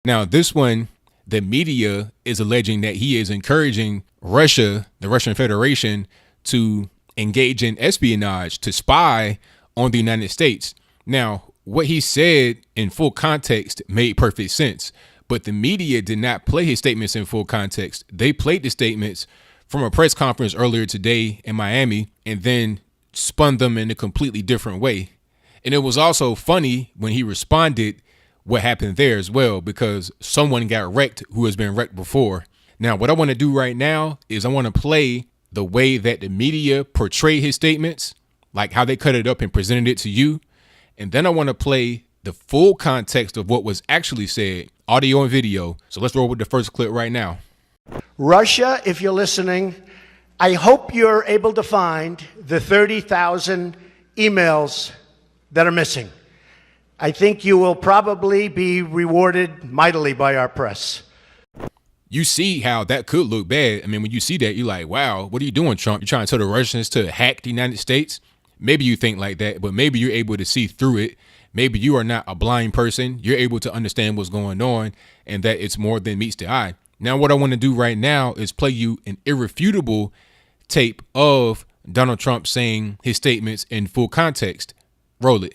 Now, this one, the media is alleging that he is encouraging Russia, the Russian Federation, to engage in espionage, to spy on the United States. Now, what he said in full context made perfect sense, but the media did not play his statements in full context. They played the statements from a press conference earlier today in Miami and then spun them in a completely different way. And it was also funny when he responded what happened there as well, because someone got wrecked who has been wrecked before. Now, what I want to do right now is I want to play the way that the media portrayed his statements, like how they cut it up and presented it to you. And then I want to play the full context of what was actually said, audio and video. So let's roll with the first clip right now. Russia, if you're listening, I hope you're able to find the 30,000 emails that are missing. I think you will probably be rewarded mightily by our press. You see how that could look bad. I mean, when you see that, you're like, wow, what are you doing, Trump? You're trying to tell the Russians to hack the United States? Maybe you think like that, but maybe you're able to see through it. Maybe you are not a blind person. You're able to understand what's going on and that it's more than meets the eye. Now, what I want to do right now is play you an irrefutable tape of Donald Trump saying his statements in full context. Roll it.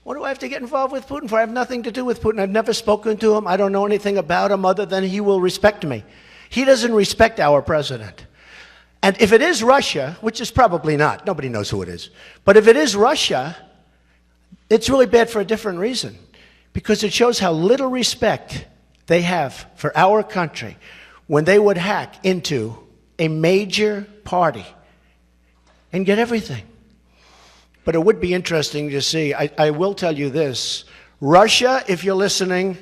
What do I have to get involved with Putin for? I have nothing to do with Putin. I've never spoken to him. I don't know anything about him other than he will respect me. He doesn't respect our president. And if it is Russia, which is probably not, nobody knows who it is, but if it is Russia, it's really bad for a different reason, because it shows how little respect they have for our country when they would hack into a major party and get everything. But it would be interesting to see. I will tell you this. Russia, if you're listening,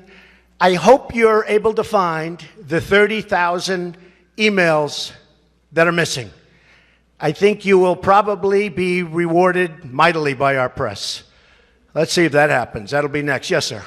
I hope you're able to find the 30,000 emails that are missing. I think you will probably be rewarded mightily by our press. Let's see if that happens. That'll be next. Yes, sir.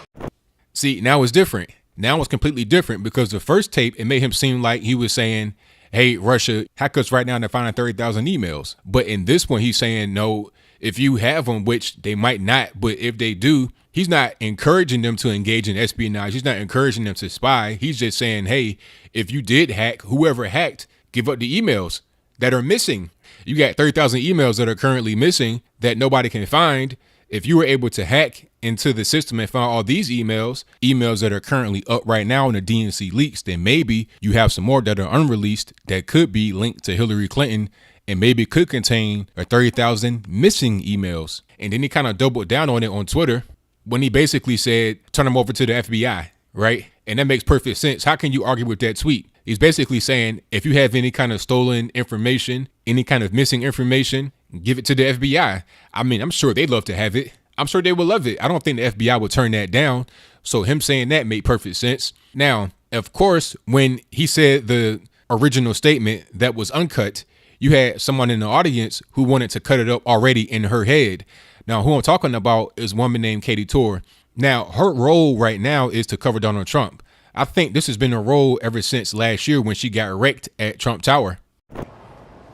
See, now it's different. Now it's completely different, because the first tape, it made him seem like he was saying, hey, Russia, hack us right now and they're finding 30,000 emails. But in this one, he's saying, no, if you have them, which they might not, but if they do, he's not encouraging them to engage in espionage. He's not encouraging them to spy. He's just saying, hey, if you did hack, whoever hacked, give up the emails that are missing. You got 30,000 emails that are currently missing that nobody can find. If you were able to hack into the system and find all these emails that are currently up right now in the DNC leaks, then maybe you have some more that are unreleased that could be linked to Hillary Clinton and maybe could contain 30,000 missing emails. And then he kind of doubled down on it on Twitter when he basically said, turn them over to the FBI, right? And that makes perfect sense. How can you argue with that tweet? He's basically saying, if you have any kind of stolen information, any kind of missing information, give it to the FBI. I mean, I'm sure they'd love to have it. I'm sure they would love it. I don't think the FBI would turn that down. So him saying that made perfect sense. Now, of course, when he said the original statement that was uncut, you had someone in the audience who wanted to cut it up already in her head. Now, who I'm talking about is a woman named Katy Tur. Now, her role right now is to cover Donald Trump. I think this has been her role ever since last year when she got wrecked at Trump Tower.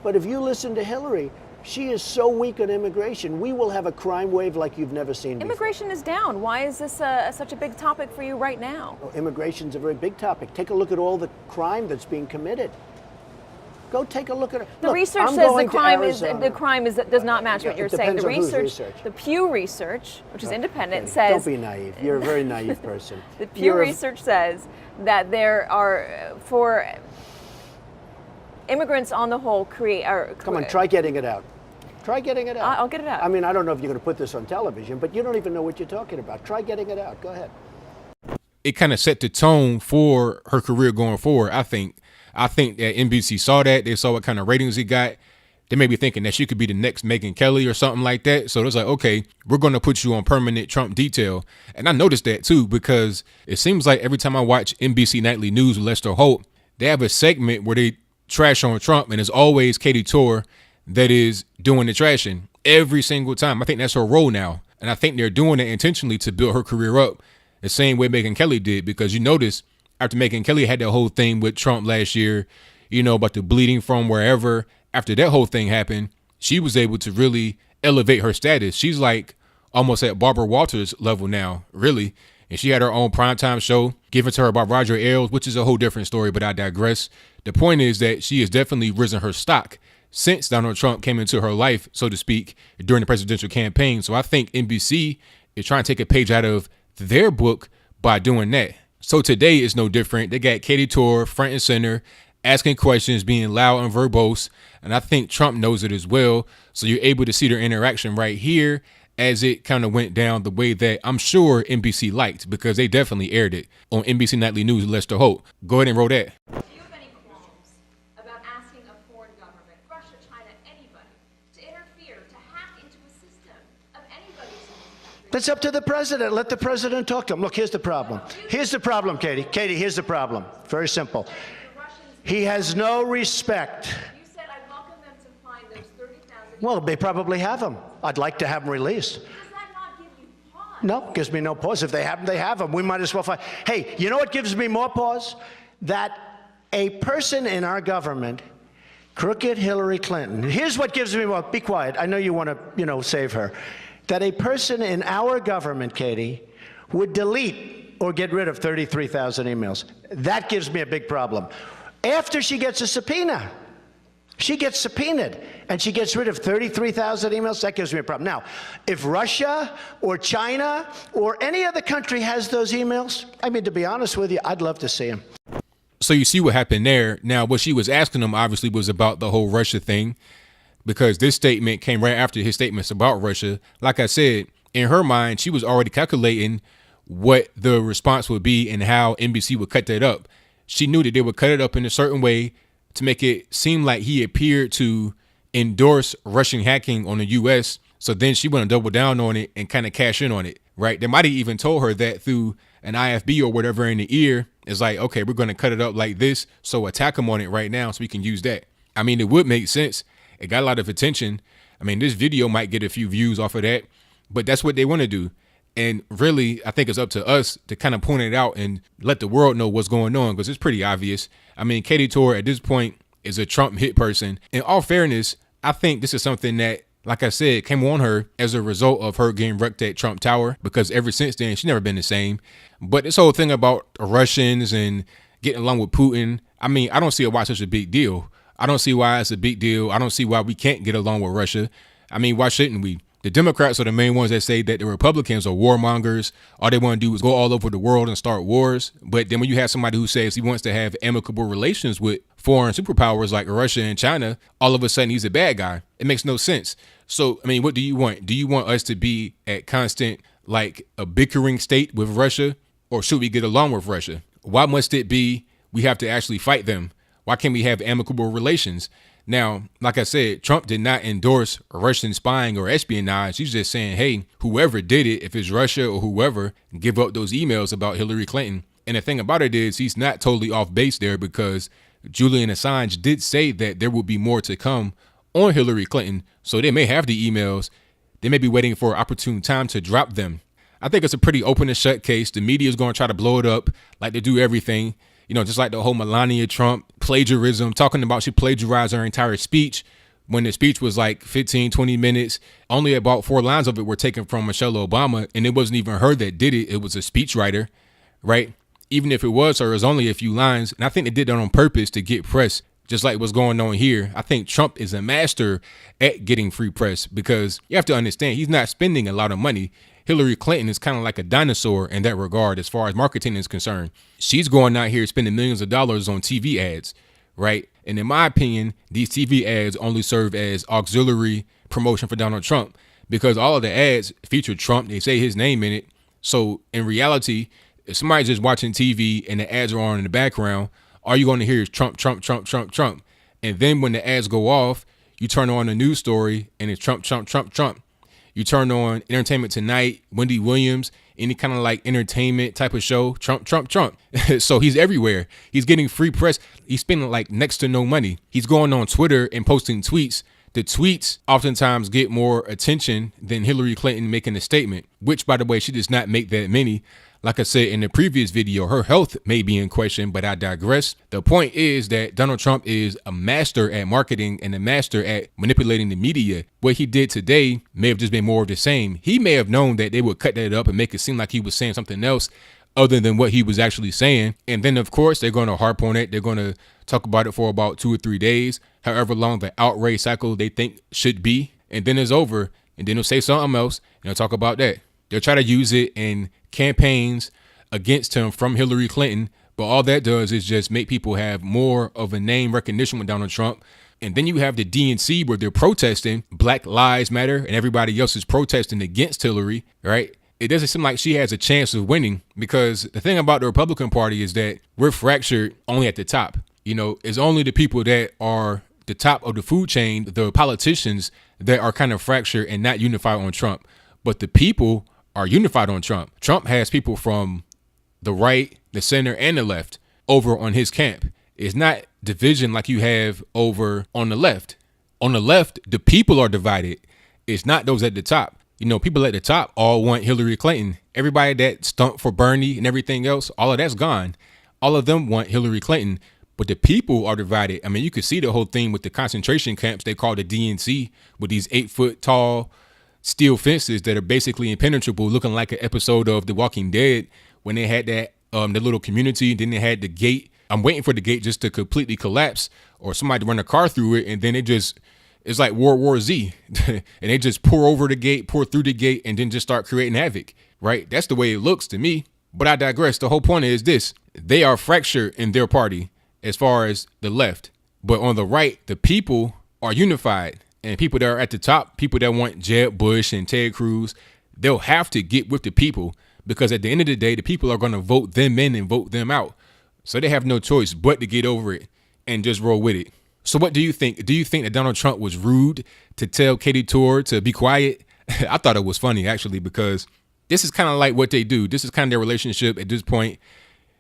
But if you listen to Hillary, she is so weak on immigration. We will have a crime wave like you've never seen before. Immigration is down. Why is this such a big topic for you right now? Oh, immigration's a very big topic. Take a look at all the crime that's being committed. Go take a look at it. The research says the crime does not match what you're saying. The research, the Pew Research, which is independent, says. Don't be naive. You're a very naive person. The Pew Research says that there are, for immigrants on the whole, Come on, try getting it out. Try getting it out. I'll get it out. I mean, I don't know if you're going to put this on television, but you don't even know what you're talking about. Try getting it out. Go ahead. It kind of set the tone for her career going forward, I think. I think that NBC saw that. They saw what kind of ratings he got. They may be thinking that she could be the next Megyn Kelly or something like that. So it's like, okay, we're going to put you on permanent Trump detail. And I noticed that too, because it seems like every time I watch NBC Nightly News with Lester Holt, they have a segment where they trash on Trump, and it's always Katy Tur that is doing the trashing every single time. I think that's her role now. And I think they're doing it intentionally to build her career up the same way Megyn Kelly did, because you notice after Megyn Kelly had that whole thing with Trump last year, you know, about the bleeding from wherever, after that whole thing happened, she was able to really elevate her status. She's like almost at Barbara Walters level now, really. and she had her own primetime show given to her by Roger Ailes, which is a whole different story, but I digress. The point is that she has definitely risen her stock since Donald Trump came into her life, so to speak, during the presidential campaign. So I think NBC is trying to take a page out of their book by doing that. So today is no different. They got Katy Tur front and center, asking questions, being loud and verbose. And I think Trump knows it as well. So you're able to see their interaction right here as it kind of went down the way that I'm sure NBC liked, because they definitely aired it on NBC Nightly News, Lester Holt. Go ahead and roll that. Do you have any qualms about asking a foreign government, Russia, China, anybody, to interfere, to hack into a system of anybody's country? That's up to the president. Let the president talk to him. Look, here's the problem. Here's the problem, Katie. Katie, here's the problem. Very simple. He has no respect. You said I welcome them to find those 30,000. Well, they probably have them. I'd like to have them released. Does that not give you pause? No, gives me no pause. If they have them, they have them. We might as well find. Hey, you know what gives me more pause? That a person in our government, crooked Hillary Clinton, here's what gives me more. Be quiet. I know you want to, save her. That a person in our government, Katie, would delete or get rid of 33,000 emails. That gives me a big problem. After she gets a subpoena, she gets subpoenaed, and she gets rid of 33,000 emails. That gives me a problem. Now, if Russia or China or any other country has those emails, I mean, to be honest with you, I'd love to see them. So you see what happened there. Now, what she was asking him obviously was about the whole Russia thing, because this statement came right after his statements about Russia. Like I said, in her mind, she was already calculating what the response would be and how NBC would cut that up. She knew that they would cut it up in a certain way to make it seem like he appeared to endorse Russian hacking on the U.S. So then she went to double down on it and kind of cash in on it, right? They might have even told her that through an IFB or whatever in the ear. It's like, okay, we're going to cut it up like this. So attack him on it right now so we can use that. I mean, it would make sense. It got a lot of attention. I mean, this video might get a few views off of that, but that's what they want to do. And really, I think it's up to us to kind of point it out and let the world know what's going on, because it's pretty obvious. I mean, Katy Tur at this point is a Trump hit person. In all fairness, I think this is something that, like I said, came on her as a result of her getting wrecked at Trump Tower, because ever since then, she's never been the same. But this whole thing about Russians and getting along with Putin, I mean, I don't see why it's such a big deal. I don't see why it's a big deal. I don't see why we can't get along with Russia. I mean, why shouldn't we? The Democrats are the main ones that say that the Republicans are warmongers. All they want to do is go all over the world and start wars. But then when you have somebody who says he wants to have amicable relations with foreign superpowers like Russia and China, all of a sudden he's a bad guy. It makes no sense. So, I mean, what do you want? Do you want us to be at constant, like, a bickering state with Russia? Or should we get along with Russia? Why must it be we have to actually fight them? Why can't we have amicable relations? Now, like I said, Trump did not endorse Russian spying or espionage. He's just saying, hey, whoever did it, if it's Russia or whoever, give up those emails about Hillary Clinton. And the thing about it is he's not totally off base there, because Julian Assange did say that there will be more to come on Hillary Clinton. So they may have the emails. They may be waiting for an opportune time to drop them. I think it's a pretty open and shut case. The media is going to try to blow it up like they do everything. You know, just like the whole Melania Trump plagiarism, talking about she plagiarized her entire speech when the speech was like 15, 20 minutes. Only about 4 lines of it were taken from Michelle Obama, and it wasn't even her that did it. It was a speechwriter, right? Even if it was her, it was only a few lines. And I think they did that on purpose to get press, just like what's going on here. I think Trump is a master at getting free press, because you have to understand he's not spending a lot of money. Hillary Clinton is kind of like a dinosaur in that regard as far as marketing is concerned. She's going out here spending millions of dollars on TV ads, right? And in my opinion, these TV ads only serve as auxiliary promotion for Donald Trump, because all of the ads feature Trump. They say his name in it. So in reality, if somebody's just watching TV and the ads are on in the background, all you're going to hear is Trump, Trump, Trump, Trump, Trump. And then when the ads go off, you turn on a news story and it's Trump, Trump, Trump, Trump. You turn on Entertainment Tonight, Wendy Williams, any kind of like entertainment type of show, Trump, Trump, Trump. So he's everywhere. He's getting free press. He's spending like next to no money. He's going on Twitter and posting tweets. The tweets oftentimes get more attention than Hillary Clinton making a statement, which, by the way, she does not make that many. Like I said in the previous video, her health may be in question, but I digress. The point is that Donald Trump is a master at marketing and a master at manipulating the media. What he did today may have just been more of the same. He may have known that they would cut that up and make it seem like he was saying something else other than what he was actually saying. And then, of course, they're going to harp on it. They're going to talk about it for about 2 or 3 days, however long the outrage cycle they think should be. And then it's over. And then they'll say something else and they'll talk about that. They'll try to use it in campaigns against him from Hillary Clinton. But all that does is just make people have more of a name recognition with Donald Trump. And then you have the DNC where they're protesting Black Lives Matter and everybody else is protesting against Hillary, right? It doesn't seem like she has a chance of winning, because the thing about the Republican Party is that we're fractured only at the top. You know, it's only the people that are the top of the food chain, the politicians, that are kind of fractured and not unified on Trump. But the people are unified on Trump. Trump has people from the right, the center, and the left over on his camp. It's not division like you have over on the left. On the left, the people are divided. It's not those at the top. You know, people at the top all want Hillary Clinton. Everybody that stumped for Bernie and everything else, all of that's gone. All of them want Hillary Clinton. But the people are divided. I mean, you could see the whole thing with the concentration camps they call the DNC, with these 8-foot tall steel fences that are basically impenetrable, looking like an episode of The Walking Dead when they had that the little community. Then they had the gate. I'm waiting for the gate just to completely collapse or somebody to run a car through it, and then it's like World War Z. And they just pour over the gate, pour through the gate, and then just start creating havoc, right? That's the way it looks to me. But I digress. The whole point is this: they are fractured in their party as far as the left. But on the right, the people are unified. And people that are at the top, people that want Jeb Bush and Ted Cruz, they'll have to get with the people, because at the end of the day, the people are going to vote them in and vote them out. So they have no choice but to get over it and just roll with it. So what do you think? Do you think that Donald Trump was rude to tell Katy Tur to be quiet? I thought it was funny, actually, because this is kind of like what they do. This is kind of their relationship at this point.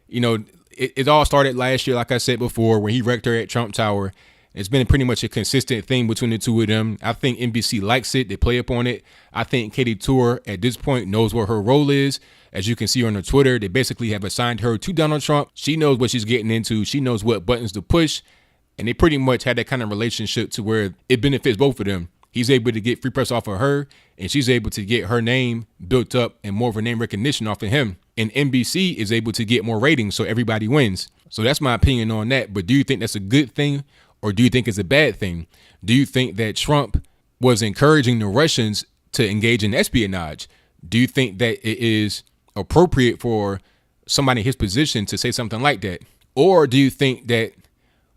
You know, it all started last year, like I said before, when he wrecked her at Trump Tower. It's been pretty much a consistent thing between the two of them. I think NBC likes it. They play up on it. I think Katy Tur at this point knows what her role is. As you can see on her Twitter, they basically have assigned her to Donald Trump. She knows what she's getting into. She knows what buttons to push. And they pretty much had that kind of relationship to where it benefits both of them. He's able to get free press off of her, and she's able to get her name built up and more of a name recognition off of him. And NBC is able to get more ratings, so everybody wins. So that's my opinion on that. But do you think that's a good thing? Or do you think it's a bad thing? Do you think that Trump was encouraging the Russians to engage in espionage? Do you think that it is appropriate for somebody in his position to say something like that? Or do you think that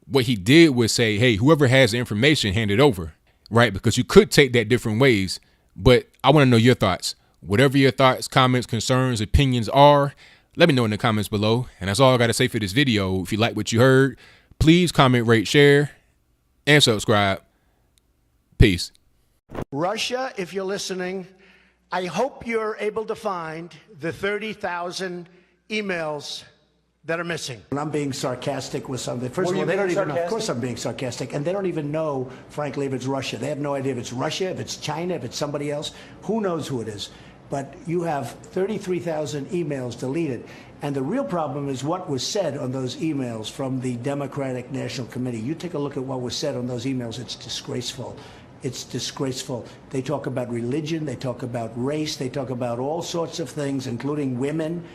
what he did was say, hey, whoever has the information, hand it over, right? Because you could take that different ways. But I want to know your thoughts. Whatever your thoughts, comments, concerns, opinions are, let me know in the comments below. And that's all I got to say for this video. If you like what you heard, please comment, rate, share, and subscribe. Peace. Russia, if you're listening, I hope you're able to find the 30,000 emails that are missing. And I'm being sarcastic with something. First of all, they don't even know. Of course I'm being sarcastic. And they don't even know, frankly, if it's Russia. They have no idea if it's Russia, if it's China, if it's somebody else. Who knows who it is? But you have 33,000 emails deleted. And the real problem is what was said on those emails from the Democratic National Committee. You take a look at what was said on those emails. It's disgraceful. It's disgraceful. They talk about religion. They talk about race. They talk about all sorts of things, including women.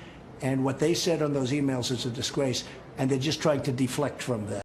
And what they said on those emails is a disgrace. And they're just trying to deflect from that.